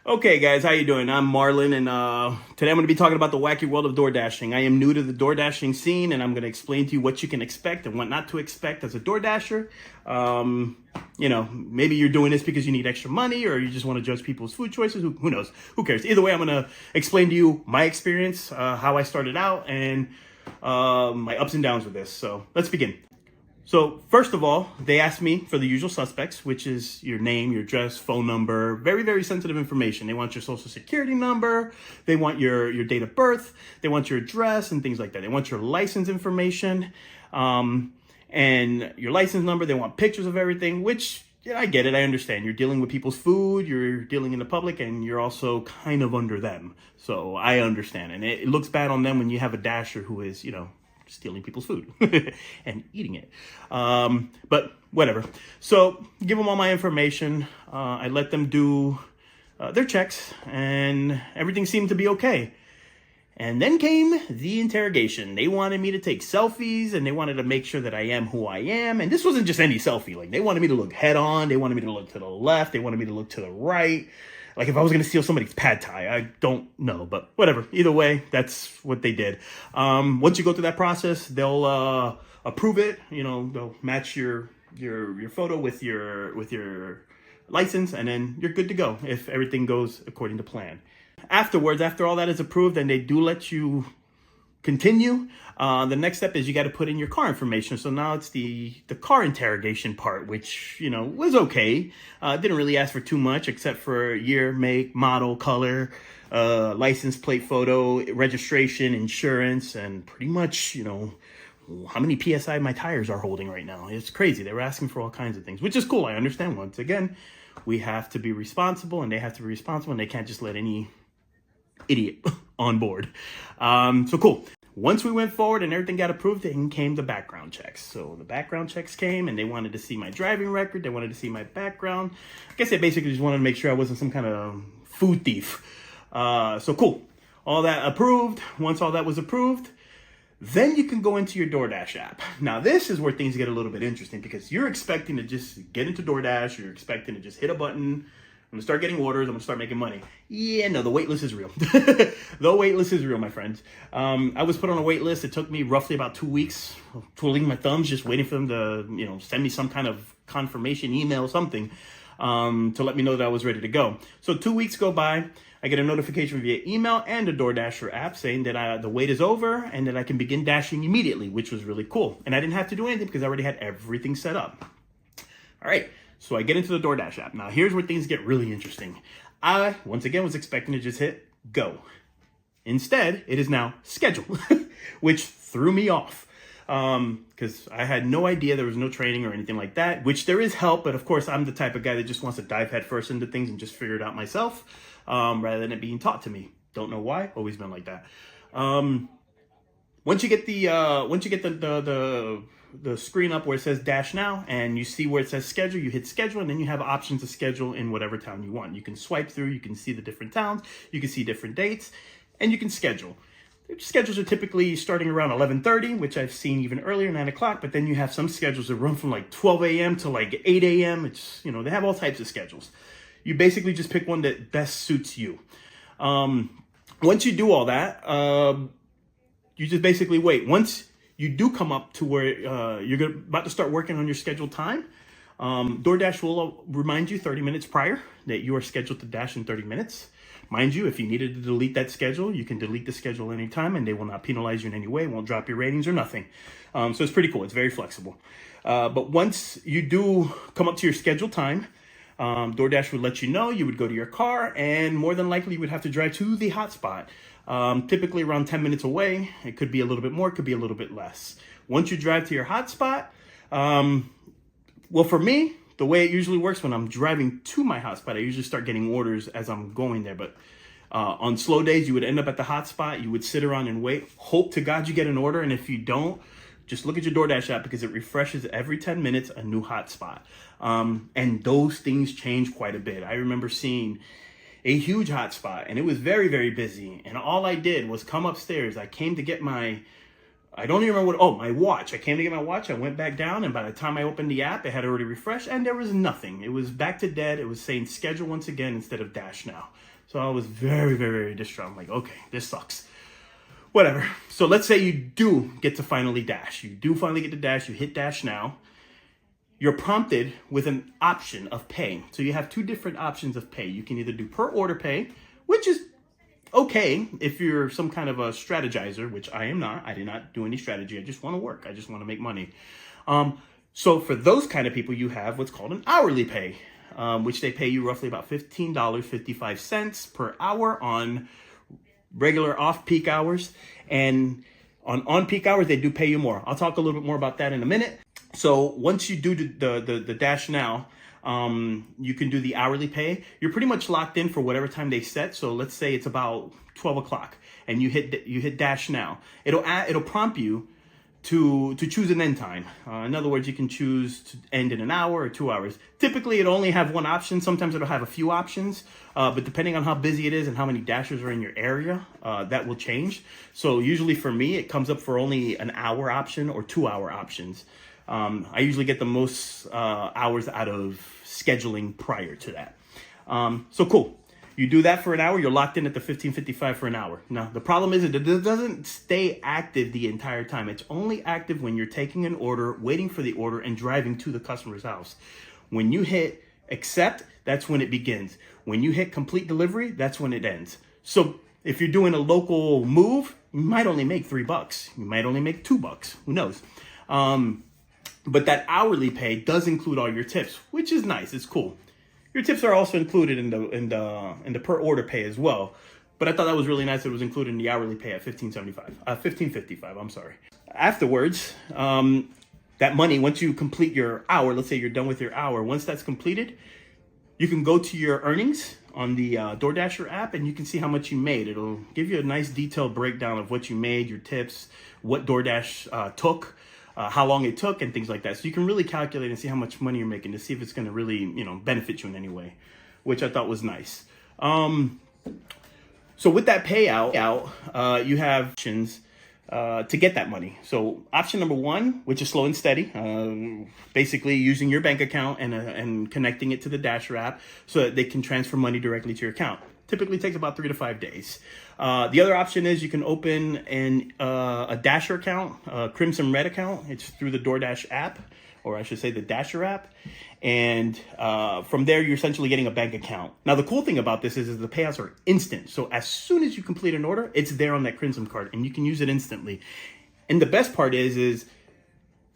Okay, guys, how you doing? I'm Marlon, and today I'm going to be talking about the wacky world of door dashing. I am new to the door dashing scene, and I'm going to explain to you what you can expect and what not to expect as a door dasher. Maybe you're doing this because you need extra money, or you just want to judge people's food choices. Who knows? Who cares? Either way, I'm going to explain to you my experience, how I started out, and my ups and downs with this. So let's begin. So first of all, they asked me for the usual suspects, which is your name, your address, phone number, very, very sensitive information. They want your social security number. They want your date of birth. They want your address and things like that. They want your license information and your license number. They want pictures of everything, which I get it. I understand. You're dealing with people's food. You're dealing in the public, and you're also kind of under them. So I understand. And it looks bad on them when you have a dasher who is, stealing people's food and eating it. But whatever. So give them all my information. I let them do their checks, and everything seemed to be okay. And then came the interrogation. They wanted me to take selfies, and they wanted to make sure that I am who I am. And this wasn't just any selfie. Like, they wanted me to look head on. They wanted me to look to the left. They wanted me to look to the right. Like if I was going to steal somebody's pad thai, I don't know, but whatever. Either way, that's what they did. Once you go through that process, they'll approve it. They'll match your photo with your license, and then you're good to go if everything goes according to plan. Afterwards, after all that is approved, then they do let you continue. The next step is you got to put in your car information. So now it's the car interrogation part, which, was okay. Didn't really ask for too much except for year, make, model, color, license plate photo, registration, insurance, and pretty much, how many PSI my tires are holding right now. It's crazy. They were asking for all kinds of things, which is cool. I understand. Once again, we have to be responsible, and they have to be responsible, and they can't just let any idiot on board. So cool. Once we went forward and everything got approved, then came the background checks. So the background checks came, and they wanted to see my driving record. They wanted to see my background. I guess they basically just wanted to make sure I wasn't some kind of food thief. So cool. All that approved. Once all that was approved, then you can go into your DoorDash app. Now, this is where things get a little bit interesting, because you're expecting to just get into DoorDash. You're expecting to just hit a button. I'm going to start getting orders. I'm going to start making money. Yeah, no, the wait list is real. The wait list is real, my friends. I was put on a wait list. It took me roughly about 2 weeks, twiddling my thumbs, just waiting for them to, send me some kind of confirmation email, something, to let me know that I was ready to go. So 2 weeks go by. I get a notification via email and a DoorDasher app saying that the wait is over and that I can begin dashing immediately, which was really cool. And I didn't have to do anything because I already had everything set up. All right. So I get into the DoorDash app. Now, here's where things get really interesting. I, once again, was expecting to just hit go. Instead, it is now schedule, which threw me off because I had no idea there was no training or anything like that, which there is help. But of course, I'm the type of guy that just wants to dive headfirst into things and just figure it out myself rather than it being taught to me. Don't know why. Always been like that. Once you get the screen up where it says dash now, and you see where it says schedule, you hit schedule, and then you have options to schedule in whatever town you want. You can swipe through, you can see the different towns, you can see different dates, and you can schedule. Schedules are typically starting around 11:30, which I've seen even earlier, 9 o'clock, but then you have some schedules that run from like 12 a.m. to like 8 a.m. It's, they have all types of schedules. You basically just pick one that best suits you. Once you do all that, you just basically wait. Once you do come up to where you're about to start working on your scheduled time, DoorDash will remind you 30 minutes prior that you are scheduled to dash in 30 minutes. Mind you, if you needed to delete that schedule, you can delete the schedule anytime, and they will not penalize you in any way, won't drop your ratings or nothing. So it's pretty cool. It's very flexible. But once you do come up to your scheduled time, DoorDash would let you know. You would go to your car, and more than likely you would have to drive to the hotspot. Typically around 10 minutes away. It could be a little bit more, it could be a little bit less. Once you drive to your hotspot, well, for me, the way it usually works when I'm driving to my hotspot, I usually start getting orders as I'm going there. But on slow days, you would end up at the hotspot. You would sit around and wait. Hope to God you get an order. And if you don't, just look at your DoorDash app, because it refreshes every 10 minutes a new hotspot. And those things change quite a bit. I remember seeing a huge hotspot, and it was very, very busy. And all I did was come upstairs. I came to get my I don't even remember my watch. I came to get my watch. I went back down, and by the time I opened the app, it had already refreshed, and there was nothing. It was back to dead. It was saying schedule once again instead of dash now. So I was very, very, very distraught. I'm like, okay, this sucks. Whatever. So let's say you do get to finally dash. You do finally get to dash. You hit dash now. You're prompted with an option of pay. So you have two different options of pay. You can either do per order pay, which is okay if you're some kind of a strategizer, which I am not. I did not do any strategy. I just want to work. I just want to make money. So for those kind of people, you have what's called an hourly pay, which they pay you roughly about $15.55 per hour on regular off-peak hours. And on peak hours, they do pay you more. I'll talk a little bit more about that in a minute. So once you do the dash now, you can do the hourly pay. You're pretty much locked in for whatever time they set. So let's say it's about 12 o'clock and you hit dash now. It'll prompt you to choose an end time. In other words, you can choose to end in an hour or 2 hours. Typically, it'll only have one option. Sometimes it'll have a few options, but depending on how busy it is and how many dashers are in your area, that will change. So usually for me, it comes up for only an hour option or 2 hour options. I usually get the most hours out of scheduling prior to that. So cool. You do that for an hour, you're locked in at the $15.55 for an hour. Now, the problem is that it doesn't stay active the entire time. It's only active when you're taking an order, waiting for the order, and driving to the customer's house. When you hit accept, that's when it begins. When you hit complete delivery, that's when it ends. So if you're doing a local move, you might only make $3. You might only make $2. Who knows? But that hourly pay does include all your tips, which is nice. It's cool. Your tips are also included in the per order pay as well. But I thought that was really nice. It was included in the hourly pay at $15.55. I'm sorry. Afterwards, that money, once you complete your hour, let's say you're done with your hour, once that's completed, you can go to your earnings on the DoorDasher app and you can see how much you made. It'll give you a nice detailed breakdown of what you made, your tips, what DoorDash took, how long it took, and things like that. So you can really calculate and see how much money you're making to see if it's going to really, benefit you in any way, which I thought was nice. So with that payout, you have options to get that money. So option number one, which is slow and steady, basically using your bank account and connecting it to the Dasher app so that they can transfer money directly to your account. Typically takes about 3 to 5 days. The other option is you can open a Dasher account, a Crimson Red account. It's through the DoorDash app, or I should say the Dasher app. And from there, you're essentially getting a bank account. Now, the cool thing about this is the payouts are instant. So as soon as you complete an order, it's there on that Crimson card and you can use it instantly. And the best part is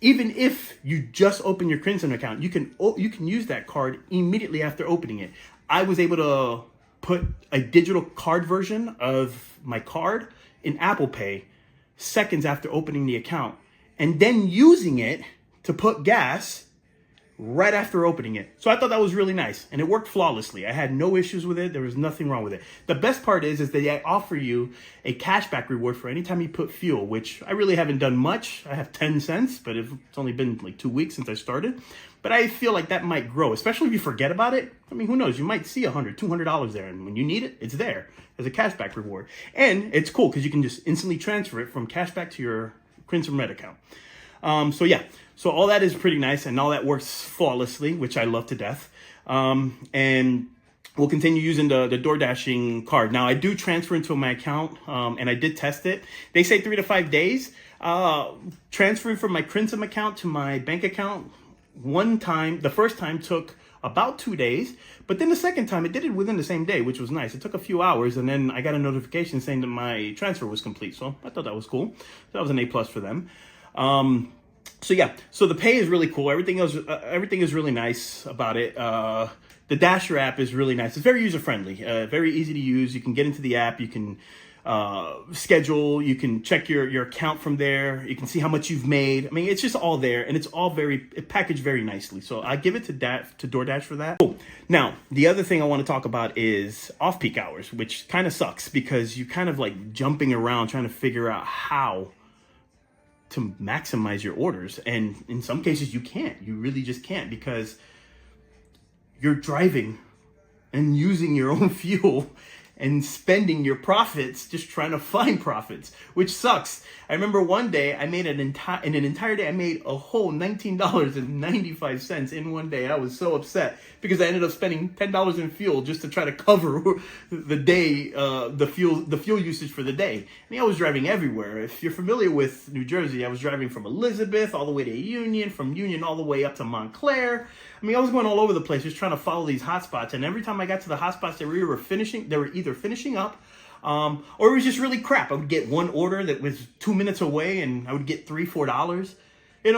even if you just open your Crimson account, you can use that card immediately after opening it. I was able to put a digital card version of my card in Apple Pay seconds after opening the account and then using it to put gas right after opening it. So I thought that was really nice and it worked flawlessly. I had no issues with it. There was nothing wrong with it. The best part is that they offer you a cashback reward for any time you put fuel, which I really haven't done much. I have 10 cents, but it's only been like 2 weeks since I started. But I feel like that might grow, especially if you forget about it. I mean, who knows? You might see $100, $200 there, and when you need it, it's there as a cashback reward. And it's cool because you can just instantly transfer it from cashback to your Crimson Red account. So all that is pretty nice, and all that works flawlessly, which I love to death. And we'll continue using the DoorDashing card. Now, I do transfer into my account, and I did test it. They say 3 to 5 days. Transferring from my Crimson account to my bank account, the first time took about 2 days, but then the second time it did it within the same day, which was nice. It took a few hours, and then I got a notification saying that my transfer was complete. So I thought that was cool. So that was an A+ for them. So the pay is really cool. Everything is really nice about it. The Dasher app is really nice. It's very user-friendly, very easy to use. You can get into the app. You can schedule. You can check your account from there. You can see how much you've made. I mean, it's just all there, and it's all packaged very nicely. So I give it to DoorDash for that. Cool. Now, the other thing I want to talk about is off-peak hours, which kind of sucks because you're kind of like jumping around trying to figure out how to maximize your orders. And in some cases you can't. You really just can't because you're driving and using your own fuel and spending your profits just trying to find profits, which sucks. I remember one day I made in an entire day, I made a whole $19.95 in one day. I was so upset because I ended up spending $10 in fuel just to try to cover the day, the fuel usage for the day. I was driving everywhere. If you're familiar with New Jersey, I was driving from Elizabeth all the way to Union, from Union all the way up to Montclair. I was going all over the place just trying to follow these hotspots. And every time I got to the hotspots, they were either finishing up, or it was just really crap. I would get one order that was 2 minutes away, and I would get $3-4.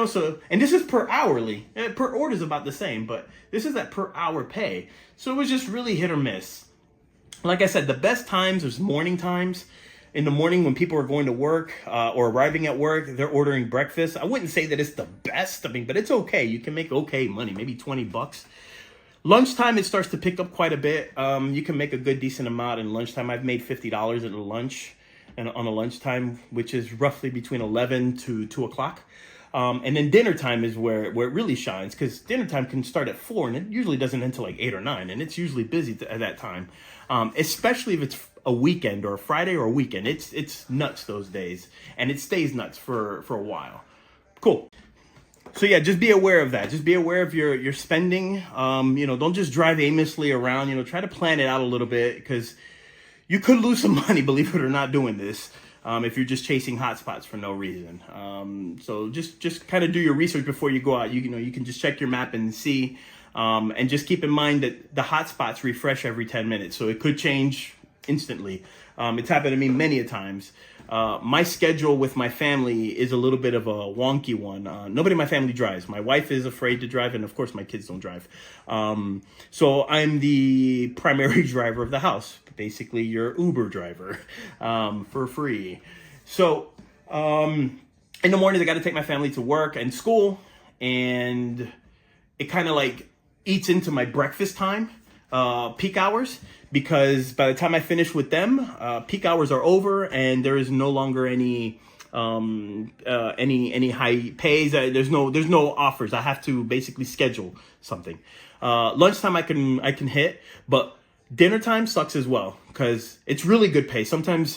So, and this is per hourly. Per order is about the same, but this is that per hour pay. So it was just really hit or miss. Like I said, the best times is morning times. In the morning when people are going to work or arriving at work, they're ordering breakfast. I wouldn't say that it's the best, but it's okay. You can make okay money, maybe $20. Lunchtime, it starts to pick up quite a bit. You can make a good, decent amount in lunchtime. I've made $50 at a lunch and on a lunchtime, which is roughly between 11 to 2 o'clock. And then dinner time is where it really shines, because dinner time can start at 4 and it usually doesn't end until like 8 or 9. And it's usually busy at that time, especially if it's a weekend or a Friday or a weekend. It's nuts those days, and it stays nuts for a while. Cool. So yeah, just be aware of that. Just be aware of your spending. Don't just drive aimlessly around. Try to plan it out a little bit, because you could lose some money, believe it or not, doing this. If you're just chasing hotspots for no reason. So just kind of do your research before you go out. You can just check your map and see, and just keep in mind that the hotspots refresh every 10 minutes. So it could change instantly. It's happened to me many a times. My schedule with my family is a little bit of a wonky one. Nobody in my family drives. My wife is afraid to drive, and of course my kids don't drive. So I'm the primary driver of the house, basically your Uber driver, for free. So in the morning I got to take my family to work and school, and it kind of like eats into my breakfast time, peak hours, because by the time I finish with them, peak hours are over and there is no longer any high pays. There's no offers. I have to basically schedule something. Lunchtime I can hit, but dinner time sucks as well, because it's really good pay. Sometimes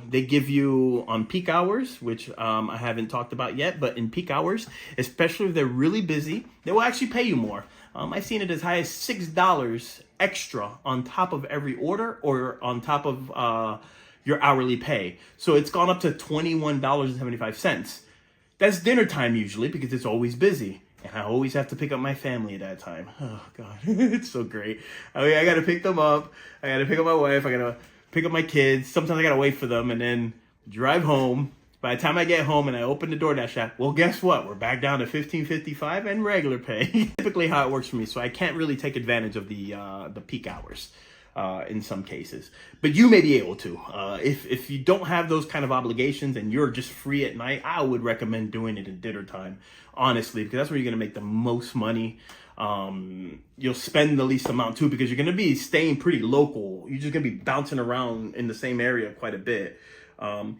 they give you on peak hours, which I haven't talked about yet, but in peak hours, especially if they're really busy, they will actually pay you more. I've seen it as high as $6 extra on top of every order, or on top of your hourly pay. So it's gone up to $21.75. That's dinner time usually, because it's always busy. And I always have to pick up my family at that time. Oh, God. It's so great. I got to pick them up. I got to pick up my wife. I got to pick up my kids. Sometimes I got to wait for them and then drive home. By the time I get home and I open the DoorDash app, well, guess what? We're back down to $15.55 and regular pay. Typically how it works for me. So I can't really take advantage of the peak hours in some cases. But you may be able to. If you don't have those kind of obligations and you're just free at night, I would recommend doing it in dinner time, honestly, because that's where you're going to make the most money. You'll spend the least amount too, because you're going to be staying pretty local. You're just going to be bouncing around in the same area quite a bit.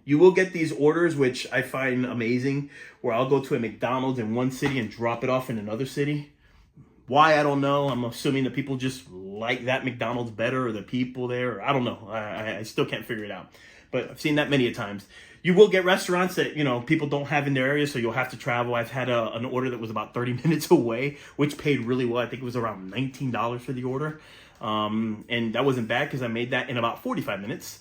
You will get these orders, which I find amazing, where I'll go to a McDonald's in one city and drop it off in another city. Why, I don't know. I'm assuming that people just like that McDonald's better, or the people there. I don't know. I still can't figure it out. But I've seen that many a times. You will get restaurants that, people don't have in their area, so you'll have to travel. I've had an order that was about 30 minutes away, which paid really well. I think it was around $19 for the order. And that wasn't bad, because I made that in about 45 minutes.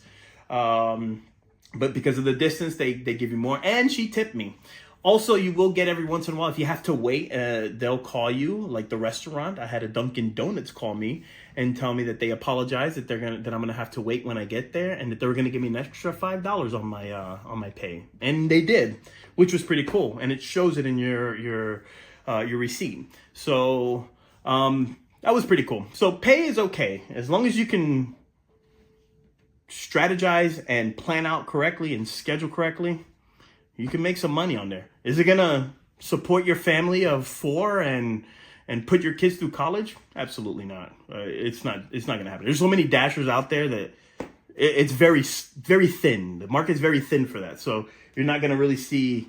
But because of the distance, they give you more. And she tipped me. Also, you will get every once in a while, if you have to wait, they'll call you, like the restaurant. I had a Dunkin' Donuts call me and tell me that they apologize, that I'm gonna have to wait when I get there, and that they were gonna give me an extra $5 on my pay, and they did, which was pretty cool, and it shows it in your receipt. So that was pretty cool. So pay is okay as long as you can strategize and plan out correctly and schedule correctly. You can make some money on there. Is it gonna support your family of 4 and put your kids through college? Absolutely not. It's not gonna happen. There's so many dashers out there that it's very, very thin. The market's very thin for that. So you're not gonna really see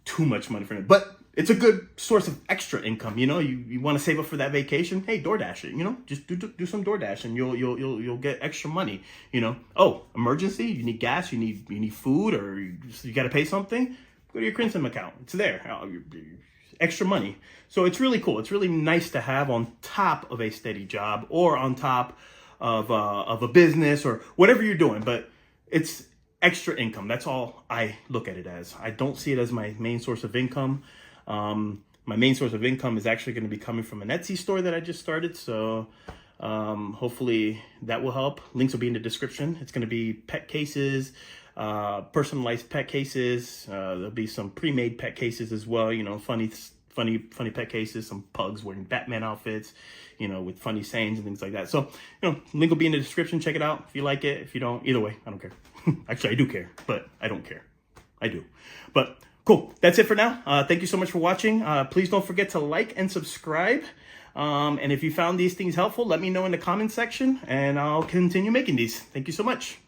too much money from it. But it's a good source of extra income. You know, you want to save up for that vacation. Hey, DoorDash it. You know, just do some DoorDash, and you'll get extra money. You know, oh, emergency, you need gas, you need food, or you got to pay something. Go to your Crimson account. It's there. Extra money. So it's really cool. It's really nice to have on top of a steady job, or on top of a business, or whatever you're doing. But it's extra income. That's all I look at it as. I don't see it as my main source of income. My main source of income is actually going to be coming from an Etsy store that I just started. So hopefully that will help. Links will be in the description. It's going to be pet cases, personalized pet cases. There'll be some pre-made pet cases as well. You know, funny pet cases, some pugs wearing Batman outfits, you know, with funny sayings and things like that. So, you know, link will be in the description. Check it out if you like it. If you don't, either way, I don't care. Actually, I do care, but I don't care. I do. But cool. That's it for now. Thank you so much for watching. Please don't forget to like and subscribe. And if you found these things helpful, let me know in the comment section, and I'll continue making these. Thank you so much.